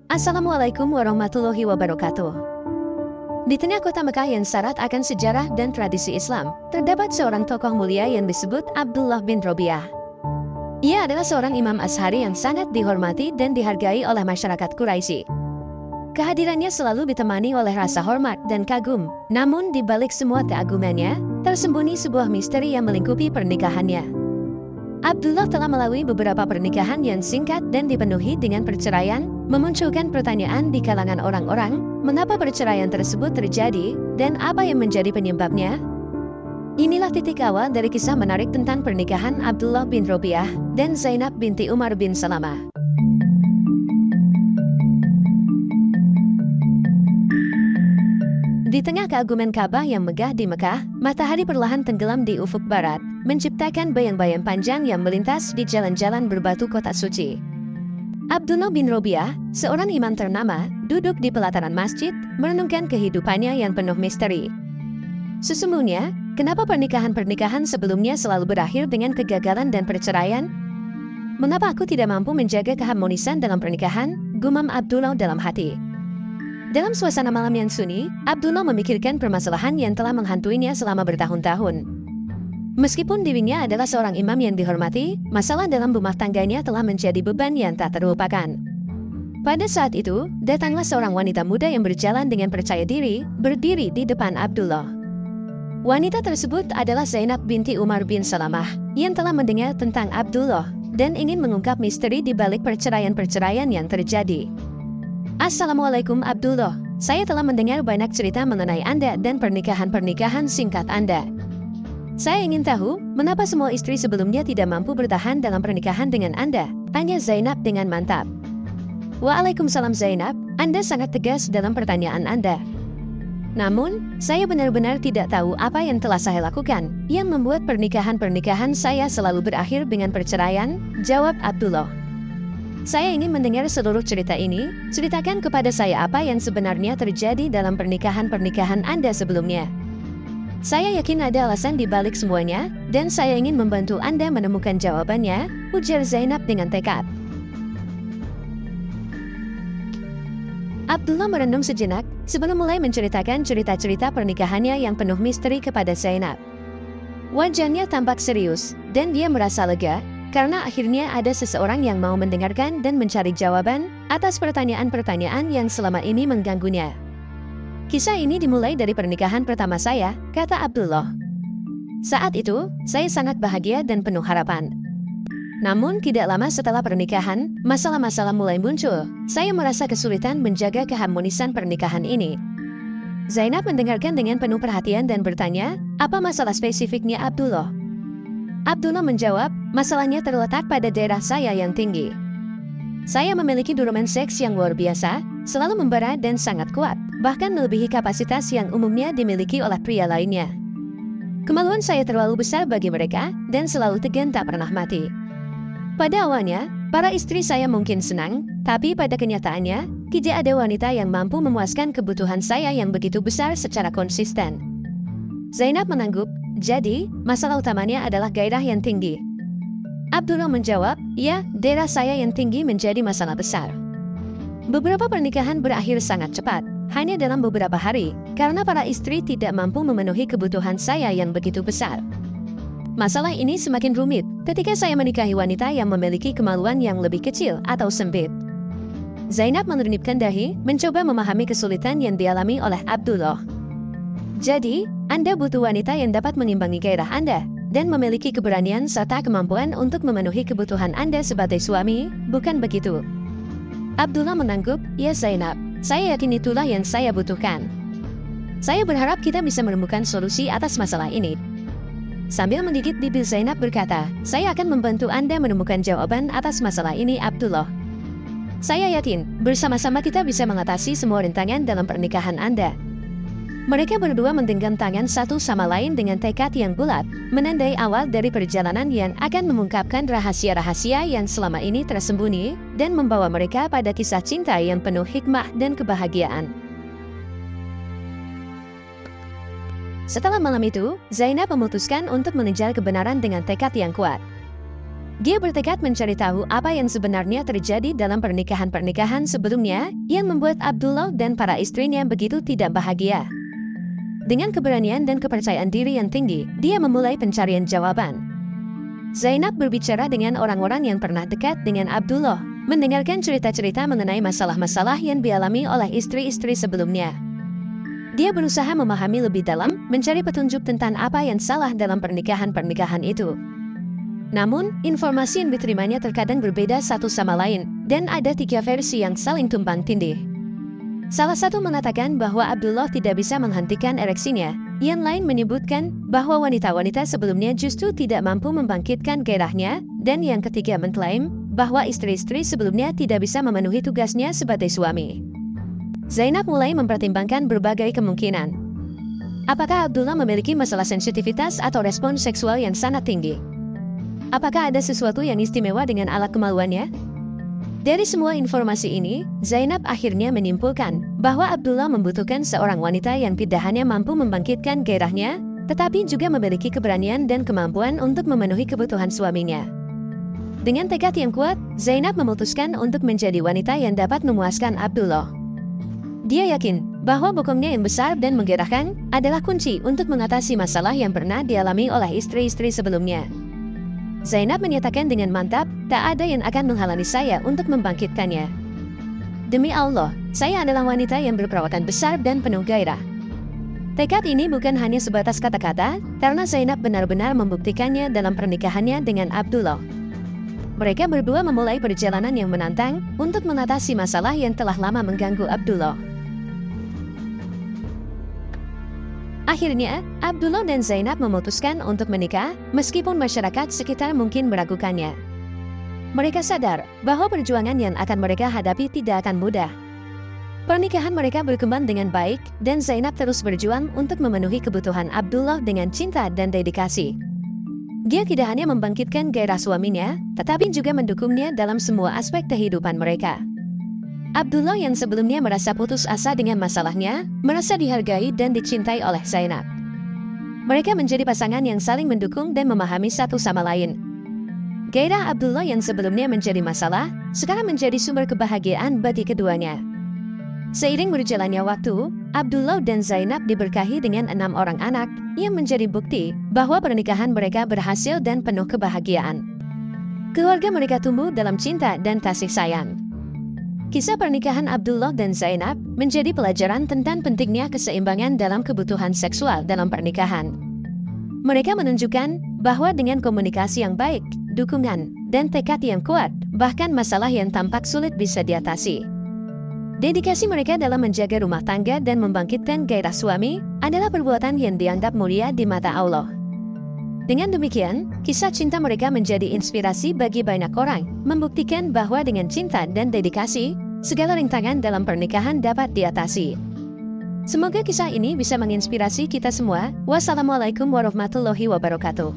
Assalamualaikum warahmatullahi wabarakatuh. Di tengah kota Mekah yang syarat akan sejarah dan tradisi Islam, terdapat seorang tokoh mulia yang disebut Abdullah bin Robiah. Ia adalah seorang imam Ashari yang sangat dihormati dan dihargai oleh masyarakat Quraisy. Kehadirannya selalu ditemani oleh rasa hormat dan kagum, namun di balik semua keagumannya, tersembunyi sebuah misteri yang melingkupi pernikahannya. Abdullah telah melalui beberapa pernikahan yang singkat dan dipenuhi dengan perceraian, memunculkan pertanyaan di kalangan orang-orang, mengapa perceraian tersebut terjadi, dan apa yang menjadi penyebabnya? Inilah titik awal dari kisah menarik tentang pernikahan Abdullah bin Robiah dan Zainab binti Umar bin Salamah. Di tengah keagungan Ka'bah yang megah di Mekah, matahari perlahan tenggelam di ufuk barat, menciptakan bayang-bayang panjang yang melintas di jalan-jalan berbatu kota suci. Abdullah bin Robiah, seorang imam ternama, duduk di pelataran masjid, merenungkan kehidupannya yang penuh misteri. Sesungguhnya, kenapa pernikahan-pernikahan sebelumnya selalu berakhir dengan kegagalan dan perceraian? Mengapa aku tidak mampu menjaga keharmonisan dalam pernikahan? Gumam Abdullah dalam hati. Dalam suasana malam yang sunyi, Abdullah memikirkan permasalahan yang telah menghantuinya selama bertahun-tahun. Meskipun dirinya adalah seorang imam yang dihormati, masalah dalam rumah tangganya telah menjadi beban yang tak terlupakan. Pada saat itu, datanglah seorang wanita muda yang berjalan dengan percaya diri, berdiri di depan Abdullah. Wanita tersebut adalah Zainab binti Umar bin Salamah, yang telah mendengar tentang Abdullah, dan ingin mengungkap misteri di balik perceraian-perceraian yang terjadi. Assalamualaikum Abdullah, saya telah mendengar banyak cerita mengenai Anda dan pernikahan-pernikahan singkat Anda. Saya ingin tahu, mengapa semua istri sebelumnya tidak mampu bertahan dalam pernikahan dengan Anda? Tanya Zainab dengan mantap. Waalaikumsalam Zainab, Anda sangat tegas dalam pertanyaan Anda. Namun, saya benar-benar tidak tahu apa yang telah saya lakukan, yang membuat pernikahan-pernikahan saya selalu berakhir dengan perceraian, jawab Abdullah. Saya ingin mendengar seluruh cerita ini, ceritakan kepada saya apa yang sebenarnya terjadi dalam pernikahan-pernikahan Anda sebelumnya. Saya yakin ada alasan di balik semuanya, dan saya ingin membantu Anda menemukan jawabannya, ujar Zainab dengan tekad. Abdullah merenung sejenak, sebelum mulai menceritakan cerita-cerita pernikahannya yang penuh misteri kepada Zainab. Wajahnya tampak serius, dan dia merasa lega, karena akhirnya ada seseorang yang mau mendengarkan dan mencari jawaban atas pertanyaan-pertanyaan yang selama ini mengganggunya. Kisah ini dimulai dari pernikahan pertama saya, kata Abdullah. Saat itu, saya sangat bahagia dan penuh harapan. Namun tidak lama setelah pernikahan, masalah-masalah mulai muncul. Saya merasa kesulitan menjaga keharmonisan pernikahan ini. Zainab mendengarkan dengan penuh perhatian dan bertanya, apa masalah spesifiknya Abdullah? Abdullah menjawab, masalahnya terletak pada daerah saya yang tinggi. Saya memiliki dorongan seks yang luar biasa, selalu membara dan sangat kuat, bahkan melebihi kapasitas yang umumnya dimiliki oleh pria lainnya. Kemaluan saya terlalu besar bagi mereka, dan selalu tegan tak pernah mati. Pada awalnya, para istri saya mungkin senang, tapi pada kenyataannya, tidak ada wanita yang mampu memuaskan kebutuhan saya yang begitu besar secara konsisten. Zainab mengangguk, jadi, masalah utamanya adalah gairah yang tinggi. Abdullah menjawab, ya, daerah saya yang tinggi menjadi masalah besar. Beberapa pernikahan berakhir sangat cepat, hanya dalam beberapa hari, karena para istri tidak mampu memenuhi kebutuhan saya yang begitu besar. Masalah ini semakin rumit ketika saya menikahi wanita yang memiliki kemaluan yang lebih kecil atau sempit. Zainab mengernyitkan dahi, mencoba memahami kesulitan yang dialami oleh Abdullah. Jadi, Anda butuh wanita yang dapat mengimbangi gairah Anda, dan memiliki keberanian serta kemampuan untuk memenuhi kebutuhan Anda sebagai suami, bukan begitu? Abdullah mengangguk, ya Zainab, saya yakin itulah yang saya butuhkan. Saya berharap kita bisa menemukan solusi atas masalah ini. Sambil menggigit bibir Zainab berkata, saya akan membantu Anda menemukan jawaban atas masalah ini Abdullah. Saya yakin, bersama-sama kita bisa mengatasi semua rintangan dalam pernikahan Anda. Mereka berdua menggenggam tangan satu sama lain dengan tekad yang bulat, menandai awal dari perjalanan yang akan mengungkapkan rahasia-rahasia yang selama ini tersembunyi, dan membawa mereka pada kisah cinta yang penuh hikmah dan kebahagiaan. Setelah malam itu, Zainab memutuskan untuk mengejar kebenaran dengan tekad yang kuat. Dia bertekad mencari tahu apa yang sebenarnya terjadi dalam pernikahan-pernikahan sebelumnya yang membuat Abdullah dan para istrinya begitu tidak bahagia. Dengan keberanian dan kepercayaan diri yang tinggi, dia memulai pencarian jawaban. Zainab berbicara dengan orang-orang yang pernah dekat dengan Abdullah, mendengarkan cerita-cerita mengenai masalah-masalah yang dialami oleh istri-istri sebelumnya. Dia berusaha memahami lebih dalam, mencari petunjuk tentang apa yang salah dalam pernikahan-pernikahan itu. Namun, informasi yang diterimanya terkadang berbeda satu sama lain, dan ada 3 versi yang saling tumpang tindih. Salah satu mengatakan bahwa Abdullah tidak bisa menghentikan ereksinya, yang lain menyebutkan bahwa wanita-wanita sebelumnya justru tidak mampu membangkitkan gairahnya, dan yang ketiga mengklaim bahwa istri-istri sebelumnya tidak bisa memenuhi tugasnya sebagai suami. Zainab mulai mempertimbangkan berbagai kemungkinan. Apakah Abdullah memiliki masalah sensitivitas atau respons seksual yang sangat tinggi? Apakah ada sesuatu yang istimewa dengan alat kemaluannya? Dari semua informasi ini, Zainab akhirnya menyimpulkan bahwa Abdullah membutuhkan seorang wanita yang tidak hanya mampu membangkitkan gairahnya, tetapi juga memiliki keberanian dan kemampuan untuk memenuhi kebutuhan suaminya. Dengan tekad yang kuat, Zainab memutuskan untuk menjadi wanita yang dapat memuaskan Abdullah. Dia yakin bahwa bokongnya yang besar dan menggerakkan adalah kunci untuk mengatasi masalah yang pernah dialami oleh istri-istri sebelumnya. Zainab menyatakan dengan mantap, tak ada yang akan menghalangi saya untuk membangkitkannya. Demi Allah, saya adalah wanita yang berperawakan besar dan penuh gairah. Tekad ini bukan hanya sebatas kata-kata, karena Zainab benar-benar membuktikannya dalam pernikahannya dengan Abdullah. Mereka berdua memulai perjalanan yang menantang untuk mengatasi masalah yang telah lama mengganggu Abdullah. Akhirnya, Abdullah dan Zainab memutuskan untuk menikah, meskipun masyarakat sekitar mungkin meragukannya. Mereka sadar bahwa perjuangan yang akan mereka hadapi tidak akan mudah. Pernikahan mereka berkembang dengan baik, dan Zainab terus berjuang untuk memenuhi kebutuhan Abdullah dengan cinta dan dedikasi. Dia tidak hanya membangkitkan gairah suaminya, tetapi juga mendukungnya dalam semua aspek kehidupan mereka. Abdullah yang sebelumnya merasa putus asa dengan masalahnya, merasa dihargai dan dicintai oleh Zainab. Mereka menjadi pasangan yang saling mendukung dan memahami satu sama lain. Gairah Abdullah yang sebelumnya menjadi masalah, sekarang menjadi sumber kebahagiaan bagi keduanya. Seiring berjalannya waktu, Abdullah dan Zainab diberkahi dengan 6 orang anak, yang menjadi bukti bahwa pernikahan mereka berhasil dan penuh kebahagiaan. Keluarga mereka tumbuh dalam cinta dan kasih sayang. Kisah pernikahan Abdullah dan Zainab menjadi pelajaran tentang pentingnya keseimbangan dalam kebutuhan seksual dalam pernikahan. Mereka menunjukkan bahwa dengan komunikasi yang baik, dukungan, dan tekad yang kuat, bahkan masalah yang tampak sulit bisa diatasi. Dedikasi mereka dalam menjaga rumah tangga dan membangkitkan gairah suami adalah perbuatan yang dianggap mulia di mata Allah. Dengan demikian, kisah cinta mereka menjadi inspirasi bagi banyak orang, membuktikan bahwa dengan cinta dan dedikasi, segala rintangan dalam pernikahan dapat diatasi. Semoga kisah ini bisa menginspirasi kita semua. Wassalamualaikum warahmatullahi wabarakatuh.